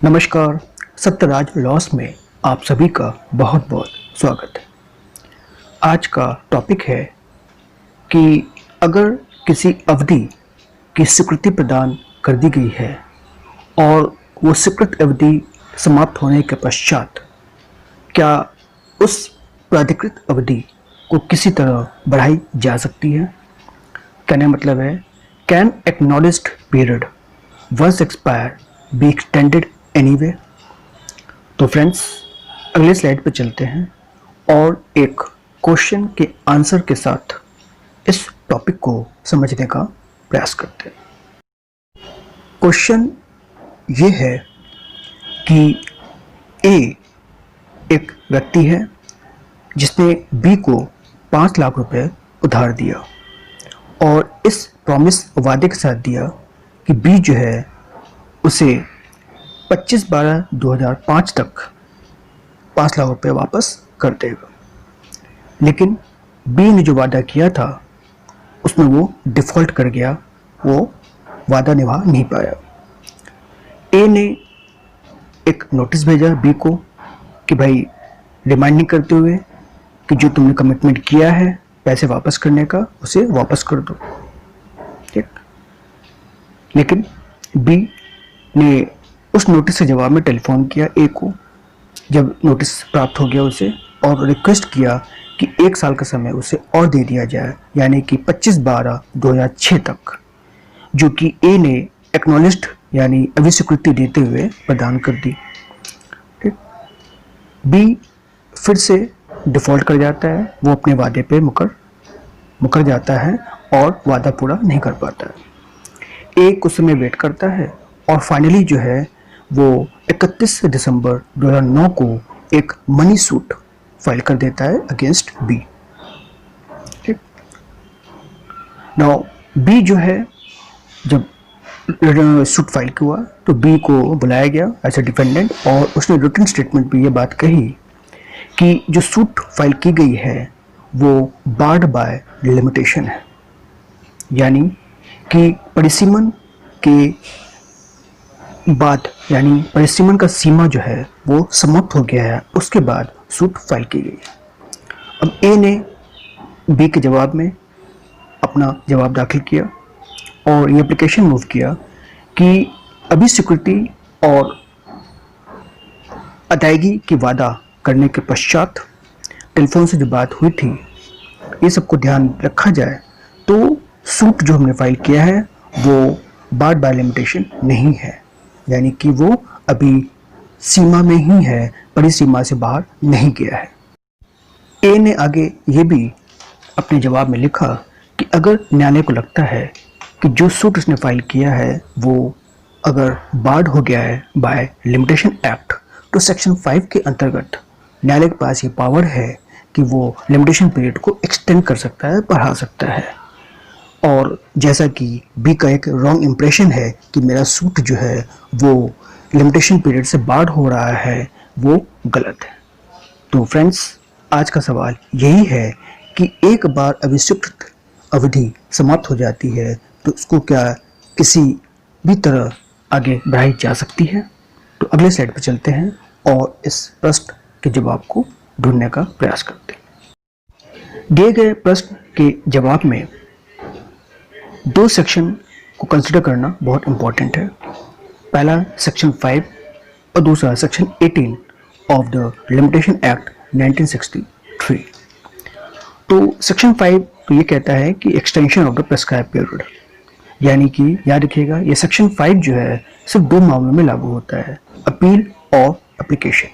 नमस्कार। सत्यराज लॉस में आप सभी का बहुत बहुत स्वागत है। आज का टॉपिक है कि अगर किसी अवधि की स्वीकृति प्रदान कर दी गई है और वो स्वीकृत अवधि समाप्त होने के पश्चात क्या उस प्राधिकृत अवधि को किसी तरह बढ़ाई जा सकती है। कहने का मतलब है, can acknowledged period once expire be extended anyway. तो फ्रेंड्स, अगले स्लाइड पर चलते हैं और एक क्वेश्चन के आंसर के साथ इस टॉपिक को समझने का प्रयास करते हैं। क्वेश्चन ये है कि ए एक व्यक्ति है जिसने बी को 5 लाख रुपए उधार दिया और इस प्रॉमिस वादे के साथ दिया कि बी जो है उसे 25/12/2005 तक 5 लाख रुपए वापस कर देगा। लेकिन बी ने जो वादा किया था उसमें वो डिफ़ॉल्ट कर गया, वो वादा निभा नहीं पाया। ए ने एक नोटिस भेजा बी को कि भाई रिमाइंडिंग करते हुए कि जो तुमने कमिटमेंट किया है पैसे वापस करने का, उसे वापस कर दो। ठीक। लेकिन बी ने उस नोटिस के जवाब में टेलीफोन किया ए को, जब नोटिस प्राप्त हो गया उसे, और रिक्वेस्ट किया कि 1 साल का समय उसे और दे दिया जाए, यानी कि 25/12/2006 तक, जो कि ए ने एक्नॉलेज्ड यानी अभिस्वीकृति देते हुए प्रदान कर दी। ठीक। बी फिर से डिफ़ॉल्ट कर जाता है, वो अपने वादे पे मुकर जाता है और वादा पूरा नहीं कर पाता है। ए कुछ समय वेट करता है और फाइनली जो है वो 31 दिसंबर 2009 को एक मनी सूट फाइल कर देता है अगेंस्ट बी। ठीक। नाउ बी जो है जब सूट फाइल हुआ तो बी को बुलाया गया एज ए डिफेंडेंट और उसने रिटन स्टेटमेंट में ये बात कही कि जो सूट फाइल की गई है वो बार्ड बाय लिमिटेशन है, यानी कि परिसीमन के बाद, यानी परिसीमन का सीमा जो है वो समाप्त हो गया है, उसके बाद सूट फाइल की गई। अब ए ने बी के जवाब में अपना जवाब दाखिल किया और ये एप्लीकेशन मूव किया कि अभी सिक्योरिटी और अदायगी की वादा करने के पश्चात टेलीफोन से जो बात हुई थी ये सबको ध्यान रखा जाए, तो सूट जो हमने फाइल किया है वो बार्ड बाय लिमिटेशन नहीं है, यानी कि वो अभी सीमा में ही है, परिसीमा से बाहर नहीं गया है। ए ने आगे ये भी अपने जवाब में लिखा कि अगर न्यायालय को लगता है कि जो सूट उसने फाइल किया है वो अगर बार्ड हो गया है बाय लिमिटेशन एक्ट, तो सेक्शन 5 के अंतर्गत न्यायालय के पास ये पावर है कि वो लिमिटेशन पीरियड को एक्सटेंड कर सकता है, बढ़ा सकता है। और जैसा कि बी का एक रॉन्ग इम्प्रेशन है कि मेरा सूट जो है वो लिमिटेशन पीरियड से बाहर हो रहा है, वो गलत है। तो फ्रेंड्स, आज का सवाल यही है कि एक बार अभिस्वीकृत अवधि समाप्त हो जाती है तो उसको क्या किसी भी तरह आगे बढ़ाई जा सकती है। तो अगले स्लाइड पर चलते हैं और इस प्रश्न के जवाब को ढूंढने का प्रयास करते हैं। दिए गए प्रश्न के जवाब में 2 सेक्शन को कंसिडर करना बहुत इंपॉर्टेंट है। पहला सेक्शन 5 और दूसरा section 18 of the limitation act 1963। तो सेक्शन 5 तो ये कहता है कि extension of the prescribe period, यानी कि याद रखिएगा ये सेक्शन 5 जो है सिर्फ 2 मामलों में लागू होता है, अपील और एप्लीकेशन।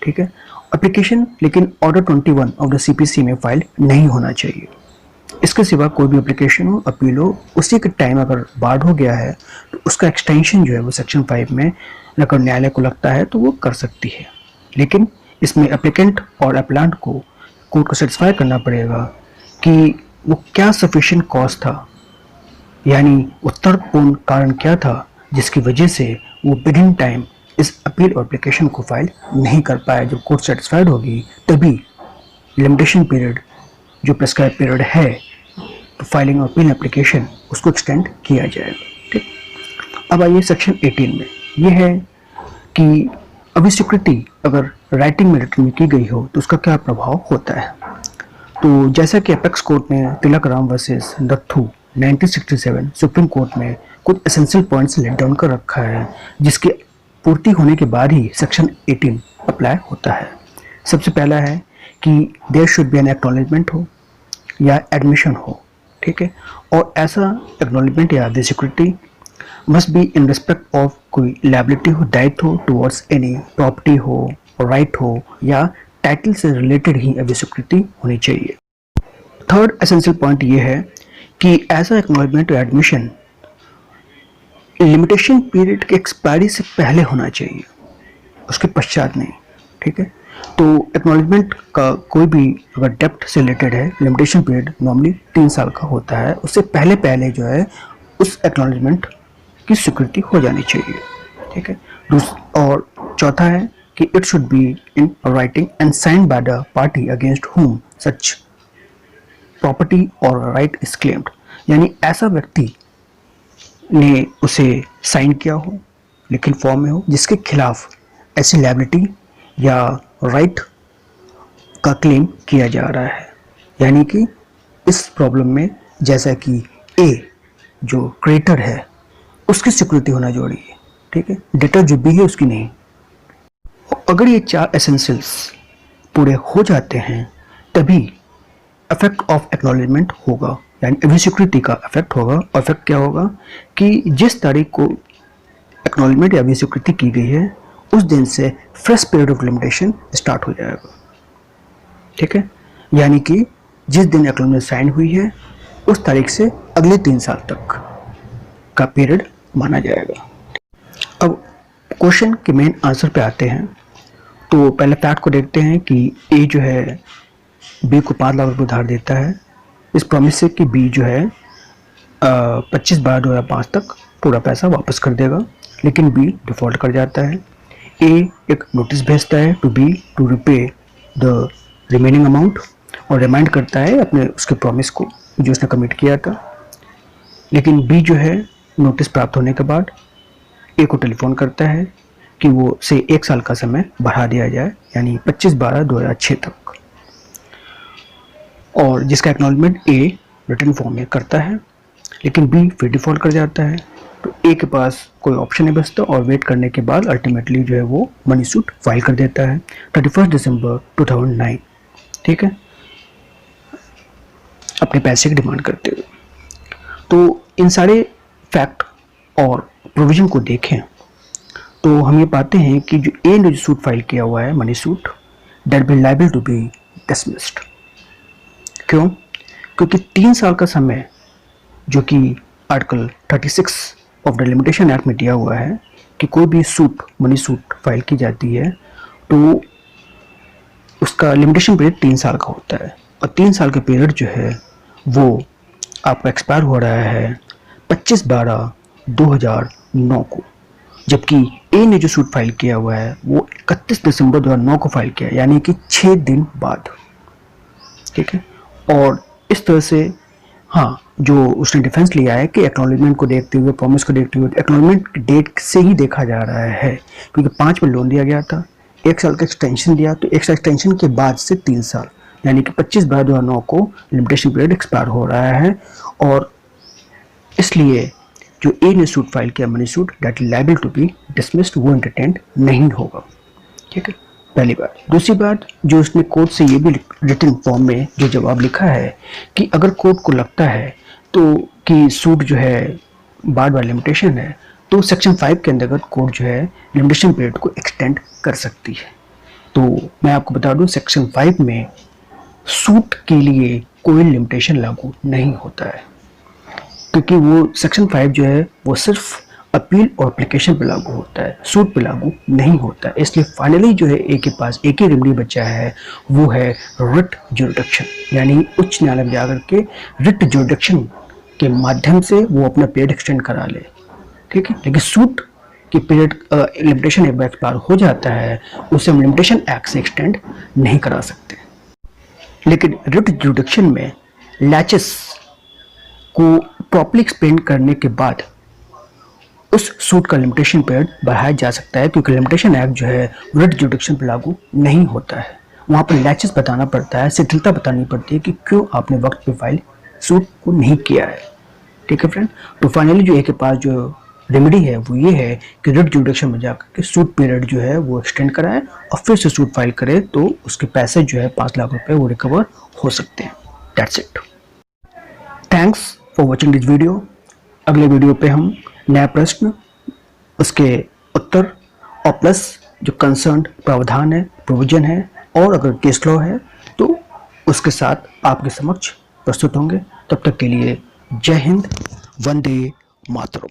ठीक है, एप्लीकेशन लेकिन ऑर्डर 21 ऑफ द सीपीसी में फाइल नहीं होना चाहिए। इसके सिवा कोई भी एप्लीकेशन हो, अपील हो, उसी के टाइम अगर बार्ड हो गया है तो उसका एक्सटेंशन जो है वो सेक्शन 5 में अगर न्यायालय को लगता है तो वो कर सकती है। लेकिन इसमें एप्लीकेंट और एप्लांट को कोर्ट को सेटिस्फाई करना पड़ेगा कि वो क्या सफिशिएंट कॉज था, यानी उत्तरपूर्ण कारण क्या था जिसकी वजह से वो विद इन टाइम इस अपील और एप्लीकेशन को फाइल नहीं कर पाया। जब कोर्ट सेटिस्फाइड होगी तभी लिमिटेशन पीरियड जो प्रेस्क्राइब पीरियड है तो फाइलिंग अपील एप्लीकेशन उसको एक्सटेंड किया जाएगा। ठीक। अब आइए सेक्शन 18 में, ये है कि अभिस्वीकृति अगर राइटिंग में रिटर्न में की गई हो तो उसका क्या प्रभाव होता है। तो जैसा कि एपेक्स कोर्ट ने Tilak Ram versus Nathu 1967 supreme court में कुछ एसेंशियल पॉइंट्स लेट डाउन कर रखा है, जिसकी पूर्ति होने के बाद ही सेक्शन 18 अप्लाई होता है। सबसे पहला है कि there should be an acknowledgement हो या एडमिशन हो, ठीक है, और ऐसा एक्नॉलेजमेंट या security must be in respect of कोई लायबिलिटी हो, दायित्व हो टुवर्ड्स एनी प्रॉपर्टी हो, राइट हो या टाइटल से रिलेटेड ही अभी स्वीकृति होनी चाहिए। थर्ड एसेंशियल पॉइंट ये है कि ऐसा एक्नॉलेजमेंट या एडमिशन लिमिटेशन पीरियड के एक्सपायरी से पहले होना चाहिए, उसके पश्चात नहीं, ठीक है। तो एक्नॉलेजमेंट का कोई भी अगर डेप्ट से रिलेटेड है, लिमिटेशन पीरियड नॉर्मली 3 साल का होता है, उससे पहले पहले जो है उस एक्नॉलेजमेंट की स्वीकृति हो जानी चाहिए, ठीक है। और चौथा है कि it should be in writing and signed by the party against हुम सच प्रॉपर्टी और राइट इज क्लेम्ड, यानी ऐसा व्यक्ति ने उसे साइन किया हो, लिखित फॉर्म में हो, जिसके खिलाफ ऐसी लायबिलिटी या राइट का क्लेम किया जा रहा है। यानी कि इस प्रॉब्लम में जैसा कि ए जो क्रेडिटर है उसकी सिक्योरिटी होना जरूरी है, ठीक है, डेटर जो भी है उसकी नहीं। अगर ये 4 एसेंशियल्स पूरे हो जाते हैं तभी इफेक्ट ऑफ एक्नॉलेजमेंट होगा, यानी अभी सिक्योरिटी का इफेक्ट होगा। और इफेक्ट क्या होगा कि जिस तारीख को एक्नॉलेजमेंट या अभी स्वीकृति की गई है उस दिन से fresh period of limitation start हो जाएगा, ठीक है। यानी कि जिस दिन एक्नॉलेजमेंट साइन हुई है उस तारीख से अगले 3 साल तक का पीरियड माना जाएगा। अब क्वेश्चन के मेन आंसर पे आते हैं। तो पहले फैक्ट को देखते हैं कि ए जो है बी को 5 लाख रुपये उधार देता है इस प्रॉमिस से कि बी जो है 25/12/2005 तक पूरा पैसा वापस कर देगा, लेकिन बी डिफॉल्ट कर जाता है। ए एक नोटिस भेजता है to be to repay the remaining amount और रिमाइंड करता है अपने उसके प्रॉमिस को जो उसने कमिट किया था। लेकिन बी जो है नोटिस प्राप्त होने के बाद ए को टेलीफोन करता है कि वो से 1 साल का समय बढ़ा दिया जाए, यानी 25/12/2006 तक, और जिसका एक्नॉलेजमेंट ए रिटर्न फॉर्म में करता है। लेकिन बी फिर डिफॉल्ट कर जाता है, तो ए के पास कोई ऑप्शन नहीं बचता और वेट करने के बाद अल्टीमेटली जो है वो मनी सूट फाइल कर देता है 31 दिसंबर 2009, ठीक है, अपने पैसे की डिमांड करते हुए। तो इन सारे फैक्ट और प्रोविजन को देखें तो हम ये पाते हैं कि जो ए ने जो सूट फाइल किया हुआ है money suit, that be liable to be dismissed. क्यों? क्योंकि 3 साल का समय जो कि article 36 of the limitation act में दिया हुआ है कि कोई भी सूट मनी सूट फाइल की जाती है तो उसका लिमिटेशन पीरियड 3 साल का होता है, और 3 साल का पीरियड जो है वो आपका एक्सपायर हो रहा है 25/12/2009 को, जबकि ए ने जो सूट फाइल किया हुआ है वो 31 दिसंबर 2009 को फाइल किया, यानी कि 6 दिन बाद, ठीक है। और इस तरह से हाँ, जो उसने डिफेंस लिया है कि एक्नॉलेजमेंट को देखते हुए, प्रॉमिस को देखते हुए, एक्नॉलेजमेंट डेट से ही देखा जा रहा है, क्योंकि 5 में लोन दिया गया था, 1 साल का एक्सटेंशन दिया, तो 1 साल एक्सटेंशन के बाद से 3 साल, यानी कि 25/12/2009 को लिमिटेशन पीरियड एक्सपायर हो रहा है। और इसलिए जो ए ने सूट फाइल किया money suit, that is liable to be dismissed, वो एंटरटेन्ड नहीं होगा, ठीक है, पहली बात। दूसरी बात, जो उसने कोर्ट से ये भी रिटन फॉर्म में जो जवाब लिखा है कि अगर कोर्ट को लगता है तो कि सूट जो है बार बार लिमिटेशन है तो सेक्शन 5 के अंतर्गत कोर्ट जो है लिमिटेशन पीरियड को एक्सटेंड कर सकती है। तो मैं आपको बता दूं सेक्शन 5 में सूट के लिए कोई लिमिटेशन लागू नहीं होता है, क्योंकि वो सेक्शन 5 जो है वो सिर्फ अपील और एप्लीकेशन पे लागू होता है, सूट पे लागू नहीं होता है। इसलिए फाइनली जो है ए के पास एक ही रेमेडी बचा है, वो है रिट ज्यूरिडिक्शन, यानी उच्च न्यायालय में जाकर के रिट ज्यूरिडिक्शन के माध्यम से वो अपना पीरियड एक्सटेंड करा ले, ठीक है। लेकिन सूट की पीरियड लिमिटेशन एक बार एक्सपायर हो जाता है, उसे हम लिमिटेशन एक्ट से एक्सटेंड नहीं करा सकते। लेकिन रिट ज्यूरिडिक्शन में लैचेस को प्रॉपर्ली एक्सप्लेन करने के बाद उस सूट का लिमिटेशन पीरियड बढ़ाया जा सकता है, क्योंकि लिमिटेशन एक्ट जो है रिट जुडिक्शन पर लागू नहीं होता है। वहाँ पर लैचेस बताना पड़ता है, शिथिलता बतानी पड़ती है कि क्यों आपने वक्त पे फाइल सूट को नहीं किया है। ठीक है फ्रेंड, तो फाइनली जो है के पास जो रेमेडी है वो ये है कि रिट जुडिक्शन में जाकर के सूट पीरियड जो है वो एक्सटेंड कराए और फिर से सूट फाइल करे, तो उसके पैसे जो है 5 लाख रुपए वो रिकवर हो सकते हैं। That's it. Thanks for watching this video. अगले वीडियो पे हम नया प्रश्न, उसके उत्तर और प्लस जो कंसर्न प्रावधान है, प्रोविजन है और अगर केस लॉ है तो उसके साथ आपके समक्ष प्रस्तुत होंगे। तब तक के लिए जय हिंद, वंदे मातरम।